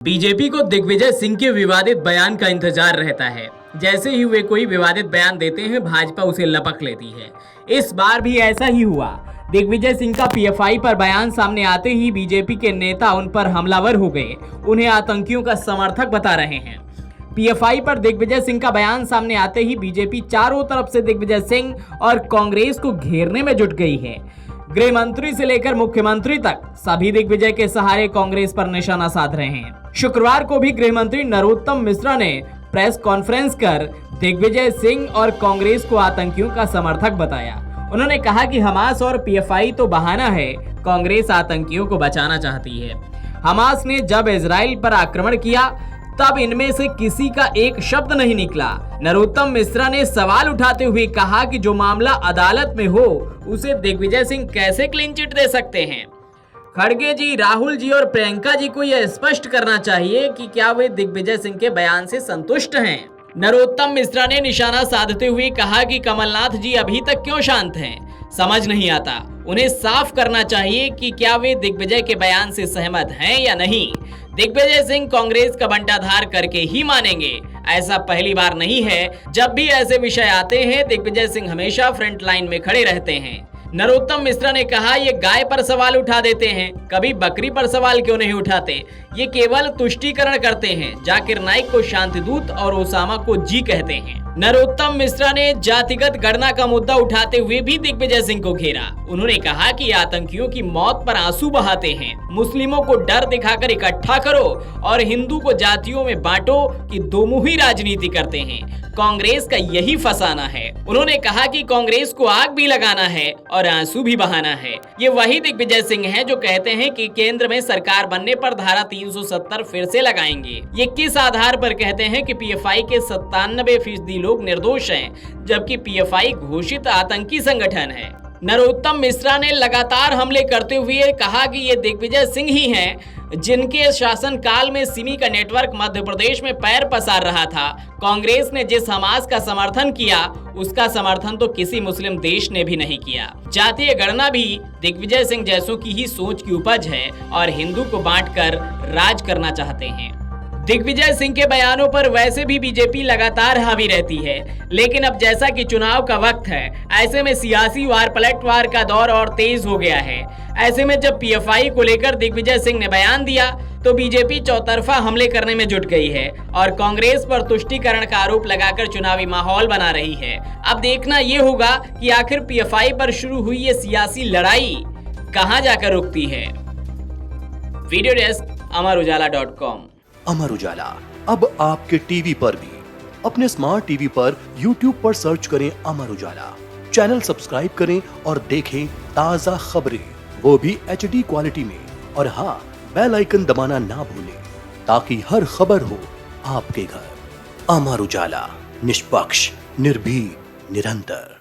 BJP को दिग्विजय सिंह के विवादित बयान का इंतजार रहता है। जैसे ही वे कोई विवादित बयान देते हैं, भाजपा उसे लपक लेती है। इस बार भी ऐसा ही हुआ। दिग्विजय सिंह का पीएफआई पर बयान सामने आते ही बीजेपी के नेता उन पर हमलावर हो गए, उन्हें आतंकियों का समर्थक बता रहे हैं। पीएफआई पर दिग्विजय सिंह का बयान सामने आते ही बीजेपी चारों तरफ से दिग्विजय सिंह और कांग्रेस को घेरने में जुट गई है। गृह मंत्री से लेकर मुख्यमंत्री तक सभी दिग्विजय के सहारे कांग्रेस पर निशाना साध रहे हैं। शुक्रवार को भी गृह मंत्री नरोत्तम मिश्रा ने प्रेस कॉन्फ्रेंस कर दिग्विजय सिंह और कांग्रेस को आतंकियों का समर्थक बताया। उन्होंने कहा कि हमास और पीएफआई तो बहाना है, कांग्रेस आतंकियों को बचाना चाहती है। हमास ने जब इजराइल पर आक्रमण किया तब इनमें से किसी का एक शब्द नहीं निकला। नरोत्तम मिश्रा ने सवाल उठाते हुए कहा कि जो मामला अदालत में हो उसे दिग्विजय सिंह कैसे क्लीन चिट दे सकते हैं। खड़गे जी, राहुल जी और प्रियंका जी को यह स्पष्ट करना चाहिए कि क्या वे दिग्विजय सिंह के बयान से संतुष्ट हैं। नरोत्तम मिश्रा ने निशाना साधते हुए कहा कि कमलनाथ जी अभी तक क्यों शांत हैं, समझ नहीं आता। उन्हें साफ करना चाहिए कि क्या वे दिग्विजय के बयान से सहमत हैं या नहीं। दिग्विजय सिंह कांग्रेस का बंटाधार करके ही मानेंगे। ऐसा पहली बार नहीं है। जब भी ऐसे विषय आते हैं, दिग्विजय सिंह हमेशा फ्रंट लाइन में खड़े रहते हैं। नरोत्तम मिश्रा ने कहा, ये गाय पर सवाल उठा देते हैं, कभी बकरी पर सवाल क्यों नहीं उठाते। ये केवल तुष्टीकरण करते हैं। जाकिर नाइक को शांतिदूत और ओसामा को जी कहते हैं। नरोत्तम मिश्रा ने जातिगत गणना का मुद्दा उठाते हुए भी दिग्विजय सिंह को घेरा। उन्होंने कहा कि आतंकियों की मौत पर आंसू बहाते हैं। मुस्लिमों को डर दिखाकर इकट्ठा करो और हिंदू को जातियों में बांटो कि दोमुही राजनीति करते हैं। कांग्रेस का यही फसाना है। उन्होंने कहा कि कांग्रेस को आग भी लगाना है और आंसू भी बहाना है। ये वही दिग्विजय सिंह हैं जो कहते हैं कि केंद्र में सरकार बनने पर धारा 370 फिर से लगाएंगे। ये किस आधार पर कहते हैं कि पीएफआई के 97% लोग निर्दोष हैं, जबकि पीएफआई घोषित आतंकी संगठन है। नरोत्तम मिश्रा ने लगातार हमले करते हुए कहा कि ये दिग्विजय सिंह ही हैं जिनके शासन काल में सिमी का नेटवर्क मध्य प्रदेश में पैर पसार रहा था। कांग्रेस ने जिस हमास का समर्थन किया, उसका समर्थन तो किसी मुस्लिम देश ने भी नहीं किया। जातीय गणना भी दिग्विजय सिंह जैसों की ही सोच की उपज है और हिंदू को बांटकर राज करना चाहते हैं। दिग्विजय सिंह के बयानों पर वैसे भी बीजेपी लगातार हावी रहती है, लेकिन अब जैसा कि चुनाव का वक्त है, ऐसे में सियासी वार पलटवार का दौर और तेज हो गया है। ऐसे में जब पीएफआई को लेकर दिग्विजय सिंह ने बयान दिया तो बीजेपी चौतरफा हमले करने में जुट गई है और कांग्रेस पर तुष्टीकरण का आरोप लगाकर चुनावी माहौल बना रही है। अब देखना ये होगा कि आखिर पीएफआई पर शुरू हुई ये सियासी लड़ाई कहां जाकर रुकती है। Video desk अमरुजाला.com। अमर उजाला अब आपके टीवी पर भी। अपने स्मार्ट टीवी पर YouTube पर सर्च करें अमर उजाला, चैनल सब्सक्राइब करें और देखें ताजा खबरें, वो भी HD क्वालिटी में। और हाँ, बेल आइकन दबाना ना भूलें ताकि हर खबर हो आपके घर। अमर उजाला, निष्पक्ष, निर्भीक, निरंतर।